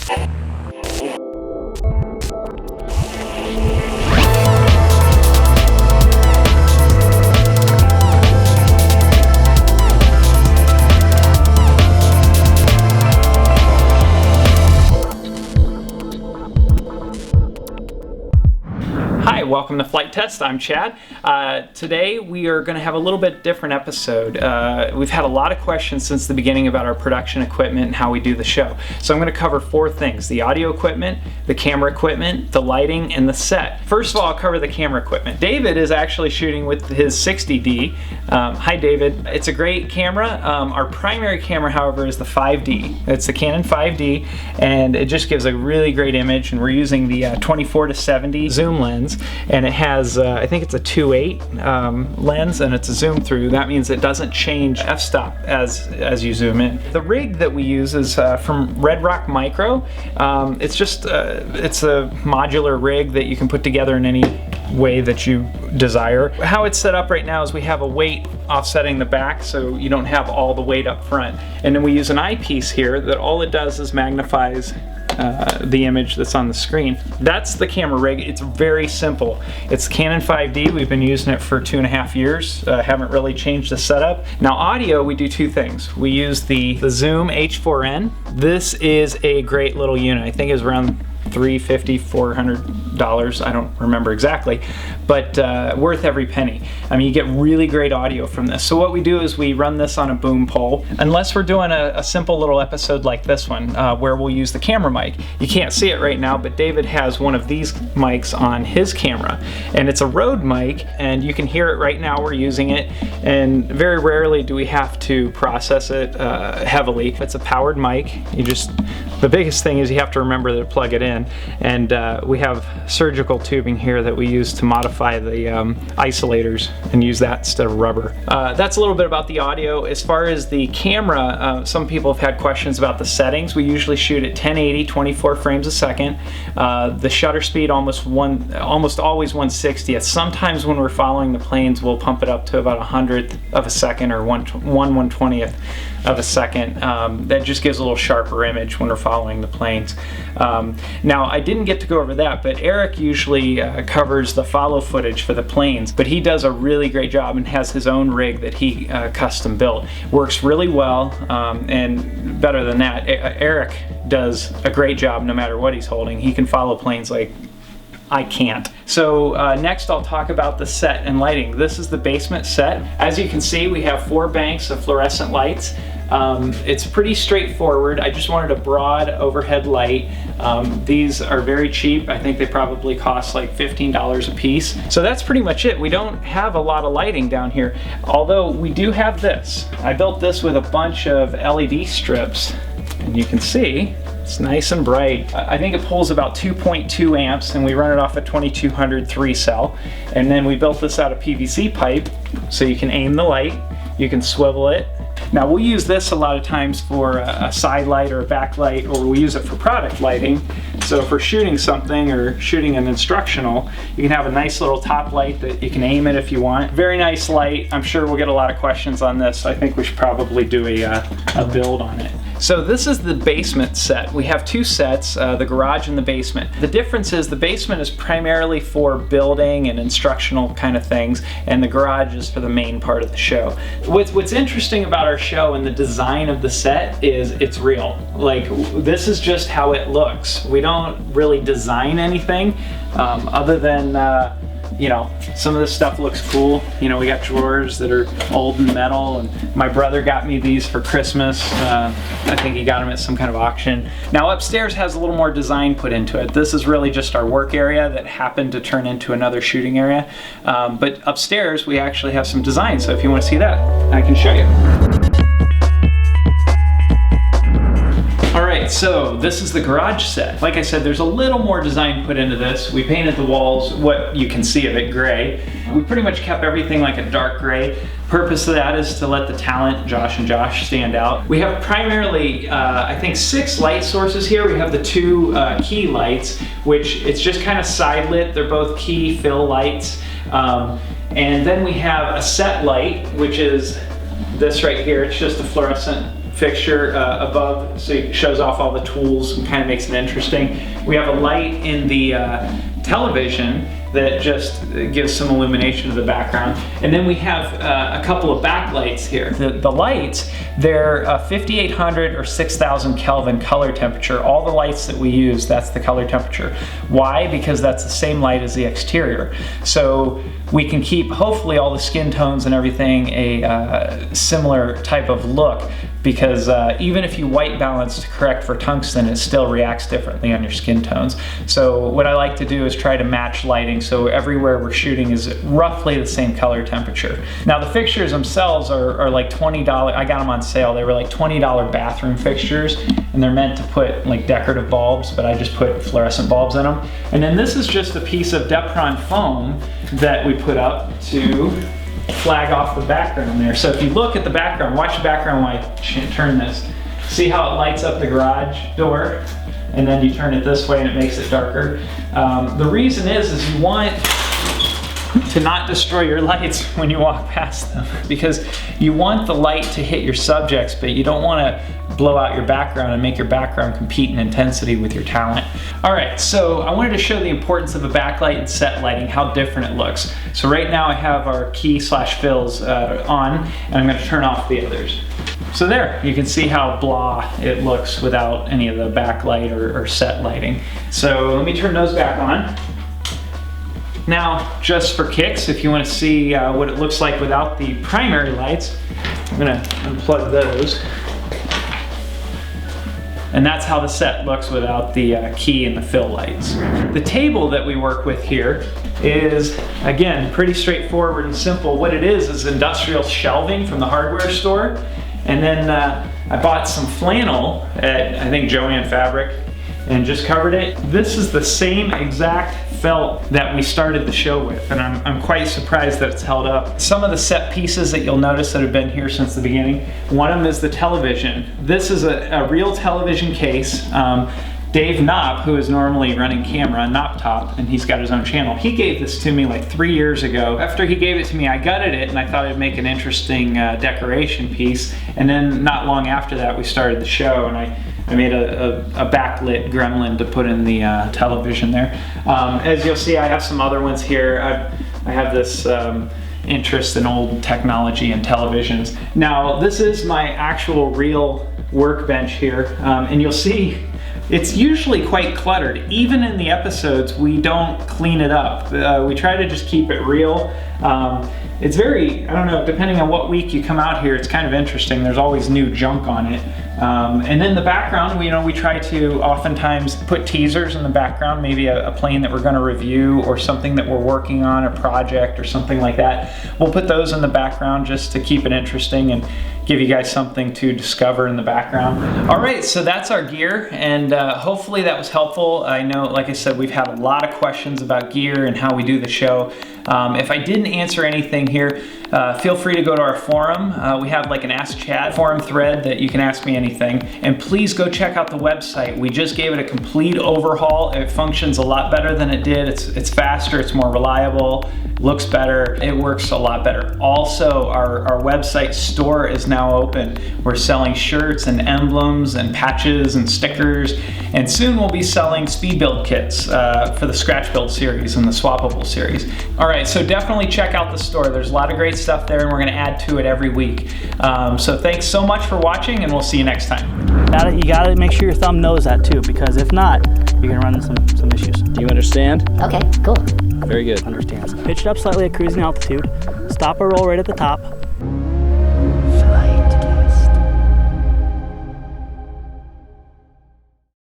Hi, welcome to Flight Test. I'm Chad. Today we are going to have a little bit different episode. We've had a lot of questions since the beginning about our production equipment and how we do the show. So I'm going to cover four things: the audio equipment, the camera equipment, the lighting, and the set. First of all, I'll cover the camera equipment. David is actually shooting with his 60D. Hi David. It's a great camera. Our primary camera, however, is the 5D. It's the Canon 5D, and it just gives a really great image, and we're using the 24-70 zoom lens. And it has, I think it's a 2.8 lens, and it's a zoom through. That means it doesn't change f-stop as you zoom in. The rig that we use is from Red Rock Micro. It's just it's a modular rig that you can put together in any way that you desire. How it's set up right now is we have a weight offsetting the back, so you don't have all the weight up front. And then we use an eyepiece here that all it does is magnifies the image that's on the screen. That's the camera rig. It's very simple. It's Canon 5D. We've been using it for 2.5 years. Haven't really changed the setup. Now audio, we do two things. We use the Zoom H4n. This is a great little unit. I think it's around $350, $400. I don't remember exactly, but worth every penny. I mean, you get really great audio from this. So what we do is we run this on a boom pole. Unless we're doing a simple little episode like this one, where we'll use the camera mic. You can't see it right now, but David has one of these mics on his camera, and it's a Rode mic, and you can hear it right now. We're using it, and very rarely do we have to process it heavily. If it's a powered mic, the biggest thing is you have to remember to plug it in, and we have surgical tubing here that we use to modify the isolators and use that instead of rubber. That's a little bit about the audio. As far as the camera, some people have had questions about the settings. We usually shoot at 1080, 24 frames a second. The shutter speed almost always 1/60th. Sometimes when we're following the planes, we'll pump it up to about 100th of a second or 1/120th of a second. That just gives a little sharper image when we're following the planes. Now, I didn't get to go over that, but Eric usually covers the follow footage for the planes, but he does a really great job and has his own rig that he custom built. Works really well, and better than that, Eric does a great job no matter what he's holding. He can follow planes like I can't. So next I'll talk about the set and lighting. This is the basement set. As you can see, we have 4 banks of fluorescent lights. It's pretty straightforward. I just wanted a broad overhead light. These are very cheap. I think they probably cost like $15 a piece. So that's pretty much it. We don't have a lot of lighting down here, although we do have this. I built this with a bunch of LED strips, and you can see it's nice and bright. I think it pulls about 2.2 amps, and we run it off a 2200 3-cell. And then we built this out of PVC pipe, so you can aim the light, you can swivel it. Now we'll use this a lot of times for a side light or a backlight, or we'll use it for product lighting. So if we're shooting something or shooting an instructional, you can have a nice little top light that you can aim it if you want. Very nice light. I'm sure we'll get a lot of questions on this. I think we should probably do a build on it. So this is the basement set. We have 2 sets, the garage and the basement. The difference is the basement is primarily for building and instructional kind of things, and the garage is for the main part of the show. What's interesting about our show and the design of the set is it's real. Like, this is just how it looks. We don't really design anything other than you know, some of this stuff looks cool. You know, we got drawers that are old and metal, and my brother got me these for Christmas. I think he got them at some kind of auction. Now upstairs has a little more design put into it. This is really just our work area that happened to turn into another shooting area. But upstairs we actually have some design, so if you want to see that, I can show you. Alright, so this is the garage set. Like I said, there's a little more design put into this. We painted the walls, what you can see of it, gray. We pretty much kept everything like a dark gray. Purpose of that is to let the talent, Josh and Josh, stand out. We have primarily, I think, 6 light sources here. We have the 2 key lights, which it's just kind of side lit. They're both key fill lights. And then we have a set light, which is this right here. It's just a fluorescent fixture above, so it shows off all the tools and kind of makes it interesting. We have a light in the television that just gives some illumination to the background. And then we have a couple of backlights here. The lights, they're 5800 or 6000 Kelvin color temperature. All the lights that we use, that's the color temperature. Why? Because that's the same light as the exterior. So we can keep, hopefully, all the skin tones and everything a similar type of look, because even if you white balance to correct for tungsten, it still reacts differently on your skin tones. So what I like to do is try to match lighting, so everywhere we're shooting is roughly the same color temperature. Now the fixtures themselves are like $20, I got them on sale, they were like $20 bathroom fixtures, and they're meant to put like decorative bulbs, but I just put fluorescent bulbs in them. And then this is just a piece of Depron foam that we put up to flag off the background there. So if you look at the background, watch the background while I turn this. See how it lights up the garage door? And then you turn it this way and it makes it darker. The reason is you want to not destroy your lights when you walk past them, because you want the light to hit your subjects, but you don't want to blow out your background and make your background compete in intensity with your talent. All right, so I wanted to show the importance of a backlight and set lighting, how different it looks. So right now I have our key/fills on, and I'm going to turn off the others. So there, you can see how blah it looks without any of the backlight or set lighting. So let me turn those back on. Now, just for kicks, if you want to see what it looks like without the primary lights, I'm going to unplug those. And that's how the set looks without the key and the fill lights. The table that we work with here is, again, pretty straightforward and simple. What it is industrial shelving from the hardware store. And then I bought some flannel at, I think, Joann Fabric, and just covered it. This is the same exact felt that we started the show with, and I'm quite surprised that it's held up. Some of the set pieces that you'll notice that have been here since the beginning, one of them is the television. This is a real television case. Dave Knopp, who is normally running camera, Knopp Top, and he's got his own channel, he gave this to me like 3 years ago. After he gave it to me, I gutted it, and I thought it'd make an interesting decoration piece. And then not long after that, we started the show, and I made a backlit gremlin to put in the television there. As you'll see, I have some other ones here. I have this interest in old technology and televisions. Now, this is my actual real workbench here, and you'll see it's usually quite cluttered. Even in the episodes, we don't clean it up. We try to just keep it real. It's very, I don't know, depending on what week you come out here, it's kind of interesting. There's always new junk on it. And then the background, we try to oftentimes put teasers in the background, maybe a plane that we're going to review or something that we're working on, a project or something like that. We'll put those in the background just to keep it interesting and give you guys something to discover in the background. All right, so that's our gear, and hopefully that was helpful. I know, like I said, we've had a lot of questions about gear and how we do the show. If I didn't answer anything here, feel free to go to our forum. We have like an Ask Chad forum thread that you can ask me anything. And please go check out the website. We just gave it a complete overhaul. It functions a lot better than it did. It's faster, it's more reliable, looks better, it works a lot better. Also, our website store is now open. We're selling shirts and emblems and patches and stickers, and soon we'll be selling speed build kits for the scratch build series and the swappable series. All right, so definitely check out the store. There's a lot of great stuff there, and we're gonna add to it every week. So thanks so much for watching, and we'll see you next time. You gotta make sure your thumb knows that too, because if not, you're gonna run into some issues. Do you understand? Okay, cool. Very good. Understands. Pitch it up slightly at cruising altitude. Stop or roll right at the top.